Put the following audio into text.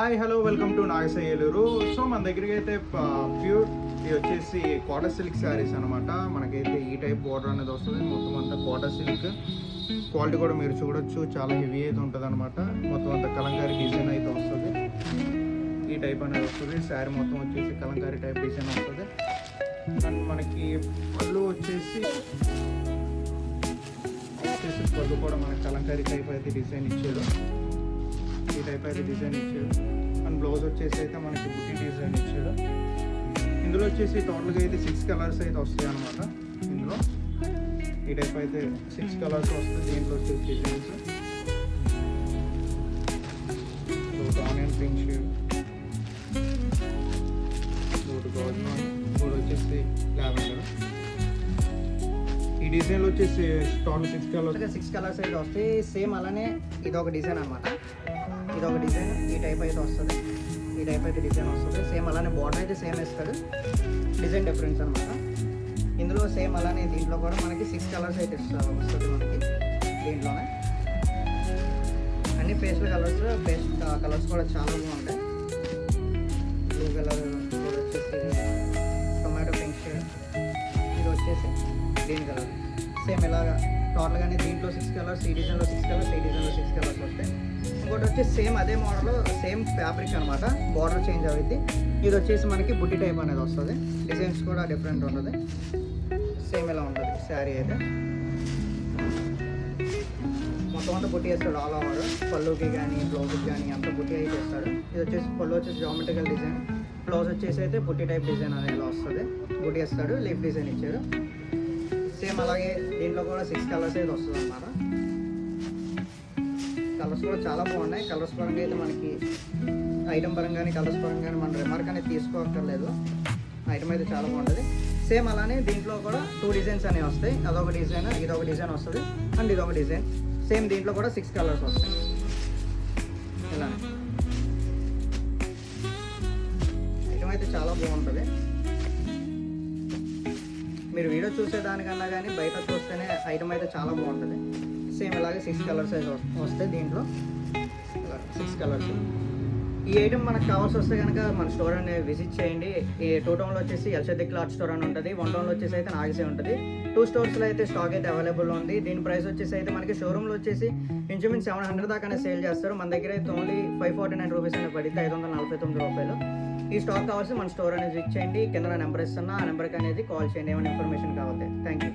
Hi hello welcome to Nagasai Eluru. So మన దగ్గరికి అయితే ప్యూర్ ఇది వచ్చేసి కాటన్ సిల్క్ శారీస్ అనమాట. మనకైతే ఈ టైప్ బోర్డర్ అనేది వస్తుంది. మొత్తం అంతా కాటన్ సిల్క్ క్వాలిటీ కూడా మీరు చూడొచ్చు, చాలా హెవీ అయితే ఉంటుంది అనమాట. మొత్తం అంతా కలంకారీ డిజైన్ అయితే వస్తుంది. ఈ టైప్ అనేది వస్తుంది. శారీ మొత్తం వచ్చేసి కలంకారీ టైప్ డిజైన్ వస్తుంది. అండ్ మనకి పళ్ళు వచ్చేసి పళ్ళు కూడా మనకి కలంకారీ టైప్ అయితే డిజైన్ ఇచ్చారు. ఈ టైప్ అయితే డిజైన్ ఇచ్చాడు. అండ్ బ్లౌజ్ వచ్చేసి అయితే మనకి బుట్టి డిజైన్ ఇచ్చాడు. ఇందులో వచ్చేసి టోటల్గా అయితే 6 కలర్స్ అయితే వస్తాయి అనమాట. ఇందులో ఈ టైప్ అయితే 6 కలర్స్ వస్తాయి. దీంట్లో వచ్చేసి డిజైన్స్ ఆనియన్ పింక్ షేడ్, ఇంకోటి వచ్చేసి లావెండర్. ఈ డిజైన్లో వచ్చేసి టోటల్ 6 కలర్స్ అయితే వస్తాయి. సేమ్ అలానే ఇది ఒక డిజైన్ అనమాట. ఇది ఒక డిజైన్ ఈ టైప్ అయితే వస్తుంది. ఈ టైప్ అయితే డిజైన్ వస్తుంది. సేమ్ అలానే బార్డర్ అయితే సేమ్ వేస్తాడు, డిజైన్ డిఫరెన్స్ అనమాట. ఇందులో సేమ్ అలానే దీంట్లో కూడా మనకి 6 కలర్స్ అయితే వస్తుంది మనకి. దీంట్లోనే అన్ని పేస్టల్ కలర్స్ కూడా చాలా బాగుంటాయి. బ్లూ కలర్ వచ్చేసి టొమాటో పింక్ షేడ్, ఇది వచ్చేసి గ్రీన్ కలర్. సేమ్ ఇలాగా టోటల్గానే దీంట్లో 6 కలర్స్, ఈ డిజైన్లో 6 కలర్స్, ఈ డిజైన్లో 6 కలర్స్ వస్తాయి. ఇంకోటి వచ్చేసి సేమ్ అదే మోడల్, సేమ్ ఫ్యాబ్రిక్ అనమాట. బార్డర్ చేంజ్ అవుద్ది. ఇది వచ్చేసి మనకి బుట్టి టైప్ అనేది వస్తుంది. డిజైన్స్ కూడా డిఫరెంట్ ఉంటుంది. సేమ్ ఇలా ఉంటుంది శారీ అయితే. మొత్తం అంతా బుట్టి వేస్తాడు ఆల్ ఓవర్. పళ్ళుకి కానీ బ్లౌజ్కి కానీ అంత బుట్టి అయితే వేస్తాడు. ఇది వచ్చేసి పళ్ళు వచ్చేసి జామెట్రికల్ డిజైన్, బ్లౌజ్ వచ్చేసి అయితే బుట్టి టైప్ డిజైన్ అనేది వస్తుంది. బుట్టి వేస్తాడు, లీఫ్ డిజైన్ ఇచ్చాడు. సేమ్ అలాగే దీంట్లో కూడా 6 కలర్స్ అయితే వస్తుంది అన్నమాట. కలర్స్ కూడా చాలా బాగున్నాయి. కలర్స్ పరంగా అయితే మనకి ఐటమ్ పరంగానే కలర్స్ పరంగానే మనం రిమార్క్ అనేది తీసుకోక్కర్లేదు. ఐటమ్ అయితే చాలా బాగుంటుంది. సేమ్ అలానే దీంట్లో కూడా 2 డిజైన్స్ అనేవి వస్తాయి. అదొక డిజైన్, ఇదొక డిజైన్ వస్తుంది. అండ్ ఇదొక డిజైన్. సేమ్ దీంట్లో కూడా 6 కలర్స్ వస్తాయి. ఇలా ఐటమ్ అయితే చాలా బాగుంటుంది. మీరు వీడియో చూసేదానికన్నా కానీ బయట చూస్తేనే ఐటమ్ అయితే చాలా బాగుంటుంది. సేమ్ ఇలాగే 6 కలర్స్ అయితే వస్తాయి. దీంట్లో 6 కలర్స్. ఈ ఐటమ్ మనకు కావాల్సి వస్తే కనుక మన స్టోర్ అనేది విజిట్ చేయండి. ఈ 2 టౌన్లో వచ్చేసి ఎల్షద్ది క్లాత్ స్టోర్ అని ఉంటుంది. 1 టౌన్లో వచ్చేసి అయితే నాగసాయి ఉంటుంది. 2 స్టోర్స్లో అయితే స్టాక్ అయితే అవైలబుల్ ఉంది. దీని ప్రైస్ వచ్చేసి అయితే మనకి షోరూమ్లో వచ్చేసి ఇంచుమించు 700 దాకానే సేల్ చేస్తారు. మన దగ్గర అయితే ఓన్లీ 549 రూపీస్ అనేది పడితే 549 రూపాయలు. ఈ స్టాక్ కావాల్సి మన స్టోర్ అనేది విజిట్ చేయండి. కింద నెంబర్ ఇస్తున్నా, ఆ నెంబర్కి అనేది కాల్ చేయండి ఏమైనా ఇన్ఫర్మేషన్ కావాలి. Thank you.